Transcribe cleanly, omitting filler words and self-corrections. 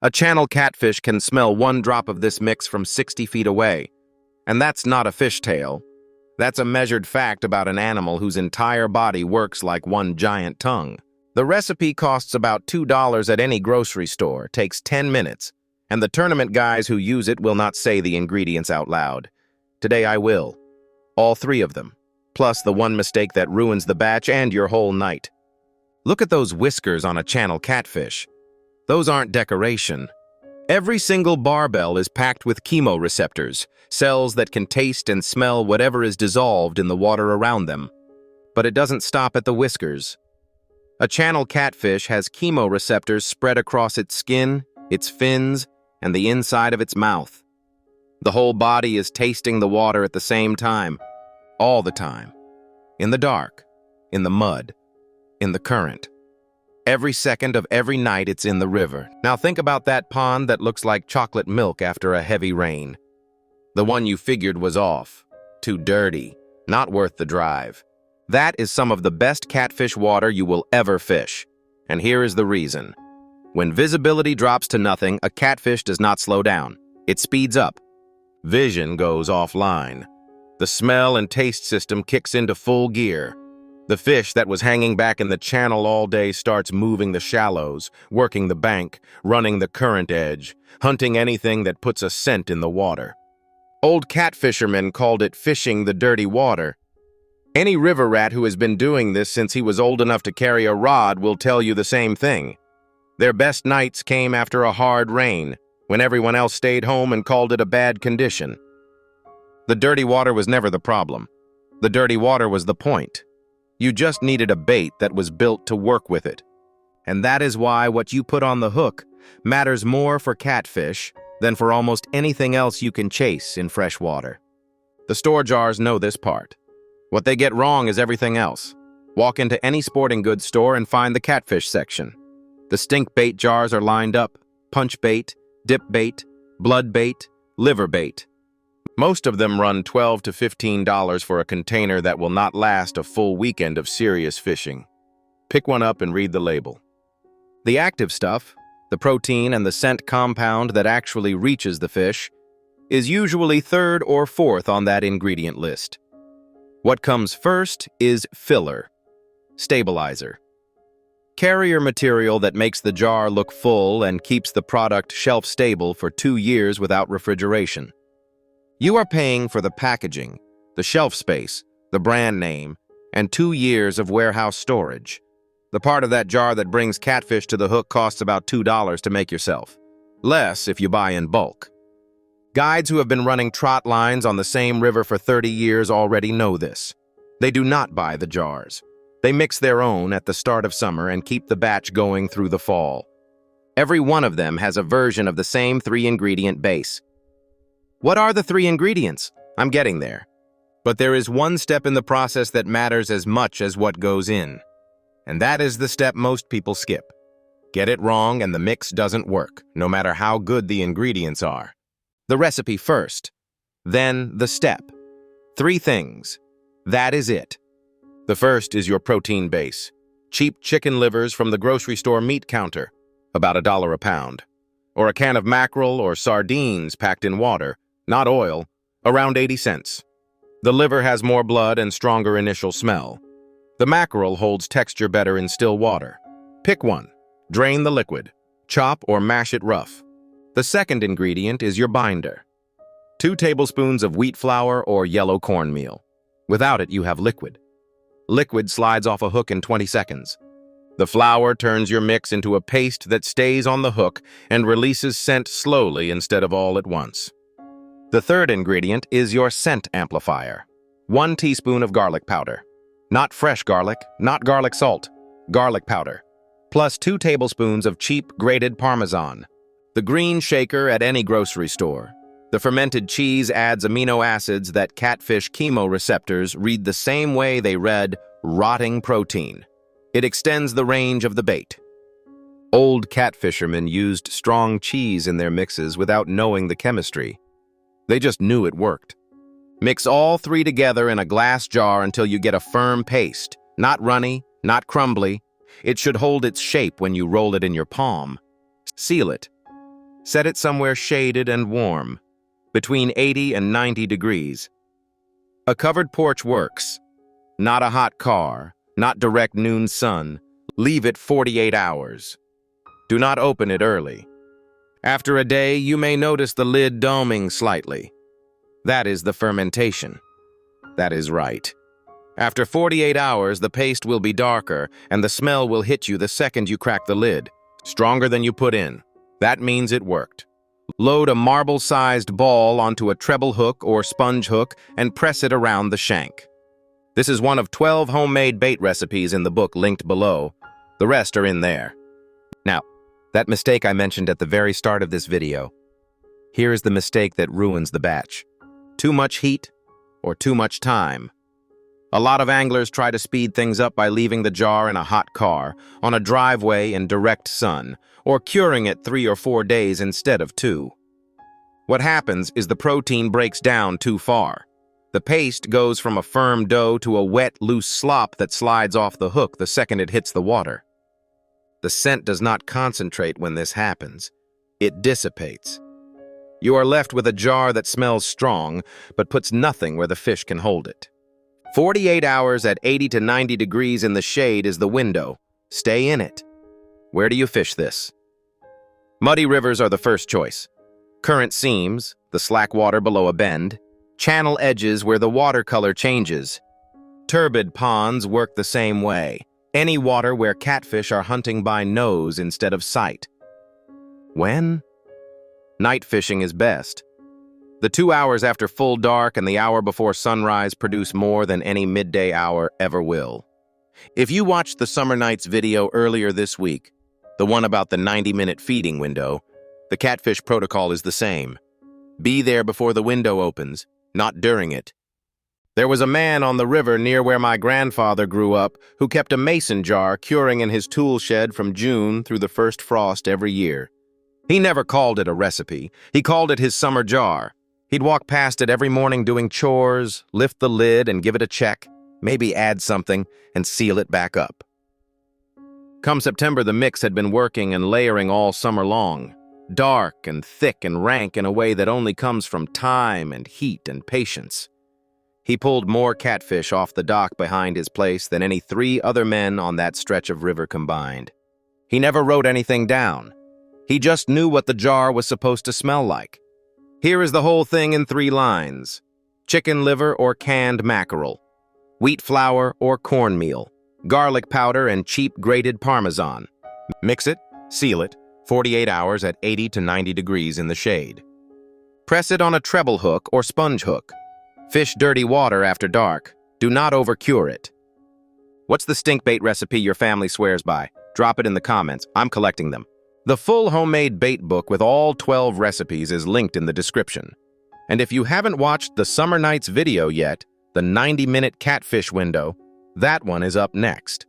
A channel catfish can smell one drop of this mix from 60 feet away. And that's not a fishtail. That's a measured fact about an animal whose entire body works like one giant tongue. The recipe costs about $2 at any grocery store, takes 10 minutes, and the tournament guys who use it will not say the ingredients out loud. Today I will. All 3 of them, plus the one mistake that ruins the batch and your whole night. Look at those whiskers on a channel catfish. Those aren't decoration. Every single barbel is packed with chemoreceptors, cells that can taste and smell whatever is dissolved in the water around them. But it doesn't stop at the whiskers. A channel catfish has chemoreceptors spread across its skin, its fins, and the inside of its mouth. The whole body is tasting the water at the same time, all the time. In the dark, in the mud, in the current. Every second of every night it's in the river. Now think about that pond that looks like chocolate milk after a heavy rain. The one you figured was off. Too dirty. Not worth the drive. That is some of the best catfish water you will ever fish. And here is the reason. When visibility drops to nothing, a catfish does not slow down. It speeds up. Vision goes offline. The smell and taste system kicks into full gear. The fish that was hanging back in the channel all day starts moving the shallows, working the bank, running the current edge, hunting anything that puts a scent in the water. Old catfishermen called it fishing the dirty water. Any river rat who has been doing this since he was old enough to carry a rod will tell you the same thing. Their best nights came after a hard rain, when everyone else stayed home and called it a bad condition. The dirty water was never the problem. The dirty water was the point. You just needed a bait that was built to work with it. And that is why what you put on the hook matters more for catfish than for almost anything else you can chase in fresh water. The store jars know this part. What they get wrong is everything else. Walk into any sporting goods store and find the catfish section. The stink bait jars are lined up: punch bait, dip bait, blood bait, liver bait. Most of them run $12 to $15 for a container that will not last a full weekend of serious fishing. Pick one up and read the label. The active stuff, the protein and the scent compound that actually reaches the fish, is usually 3rd or 4th on that ingredient list. What comes first is filler, stabilizer. Carrier material that makes the jar look full and keeps the product shelf-stable for 2 years without refrigeration. You are paying for the packaging, the shelf space, the brand name, and 2 years of warehouse storage. The part of that jar that brings catfish to the hook costs about $2 to make yourself. Less if you buy in bulk. Guides who have been running trot lines on the same river for 30 years already know this. They do not buy the jars. They mix their own at the start of summer and keep the batch going through the fall. Every one of them has a version of the same 3-ingredient base. What are the 3 ingredients? I'm getting there. But there is one step in the process that matters as much as what goes in. And that is the step most people skip. Get it wrong and the mix doesn't work, no matter how good the ingredients are. The recipe first, then the step. 3 things. That is it. The first is your protein base. Cheap chicken livers from the grocery store meat counter, about $1 a pound. Or a can of mackerel or sardines packed in water, not oil, around 80 cents. The liver has more blood and stronger initial smell. The mackerel holds texture better in still water. Pick one. Drain the liquid. Chop or mash it rough. The second ingredient is your binder. 2 tablespoons of wheat flour or yellow cornmeal. Without it, you have liquid. Liquid slides off a hook in 20 seconds. The flour turns your mix into a paste that stays on the hook and releases scent slowly instead of all at once. The third ingredient is your scent amplifier. 1 teaspoon of garlic powder. Not fresh garlic, not garlic salt, garlic powder. Plus 2 tablespoons of cheap grated Parmesan. The green shaker at any grocery store. The fermented cheese adds amino acids that catfish chemoreceptors read the same way they read rotting protein. It extends the range of the bait. Old catfishermen used strong cheese in their mixes without knowing the chemistry. They just knew it worked. Mix all 3 together in a glass jar until you get a firm paste, not runny, not crumbly. It should hold its shape when you roll it in your palm. Seal it. Set it somewhere shaded and warm, between 80 and 90 degrees. A covered porch works. Not a hot car, not direct noon sun. Leave it 48 hours. Do not open it early. After a day, you may notice the lid doming slightly. That is the fermentation. That is right. After 48 hours, the paste will be darker, and the smell will hit you the second you crack the lid, stronger than you put in. That means it worked. Load a marble-sized ball onto a treble hook or sponge hook and press it around the shank. This is one of 12 homemade bait recipes in the book linked below. The rest are in there. Now, that mistake I mentioned at the very start of this video. Here is the mistake that ruins the batch. Too much heat or too much time. A lot of anglers try to speed things up by leaving the jar in a hot car, on a driveway in direct sun, or curing it 3 or 4 days instead of 2. What happens is the protein breaks down too far. The paste goes from a firm dough to a wet, loose slop that slides off the hook the second it hits the water. The scent does not concentrate when this happens. It dissipates. You are left with a jar that smells strong, but puts nothing where the fish can hold it. 48 hours at 80 to 90 degrees in the shade is the window. Stay in it. Where do you fish this? Muddy rivers are the first choice. Current seams, the slack water below a bend, channel edges where the water color changes. Turbid ponds work the same way. Any water where catfish are hunting by nose instead of sight. When? Night fishing is best. The 2 hours after full dark and the hour before sunrise produce more than any midday hour ever will. If you watched the Summer Nights video earlier this week, the one about the 90-minute feeding window, the catfish protocol is the same. Be there before the window opens, not during it. There was a man on the river near where my grandfather grew up who kept a mason jar curing in his tool shed from June through the first frost every year. He never called it a recipe. He called it his summer jar. He'd walk past it every morning doing chores, lift the lid and give it a check, maybe add something, and seal it back up. Come September, the mix had been working and layering all summer long, dark and thick and rank in a way that only comes from time and heat and patience. He pulled more catfish off the dock behind his place than any 3 other men on that stretch of river combined. He never wrote anything down. He just knew what the jar was supposed to smell like. Here is the whole thing in 3 lines. Chicken liver or canned mackerel. Wheat flour or cornmeal. Garlic powder and cheap grated Parmesan. Mix it, seal it, 48 hours at 80 to 90 degrees in the shade. Press it on a treble hook or sponge hook. Fish dirty water after dark. Do not overcure it. What's the stink bait recipe your family swears by? Drop it in the comments. I'm collecting them. The full homemade bait book with all 12 recipes is linked in the description. And if you haven't watched the Summer Nights video yet, the 90-minute catfish window, that one is up next.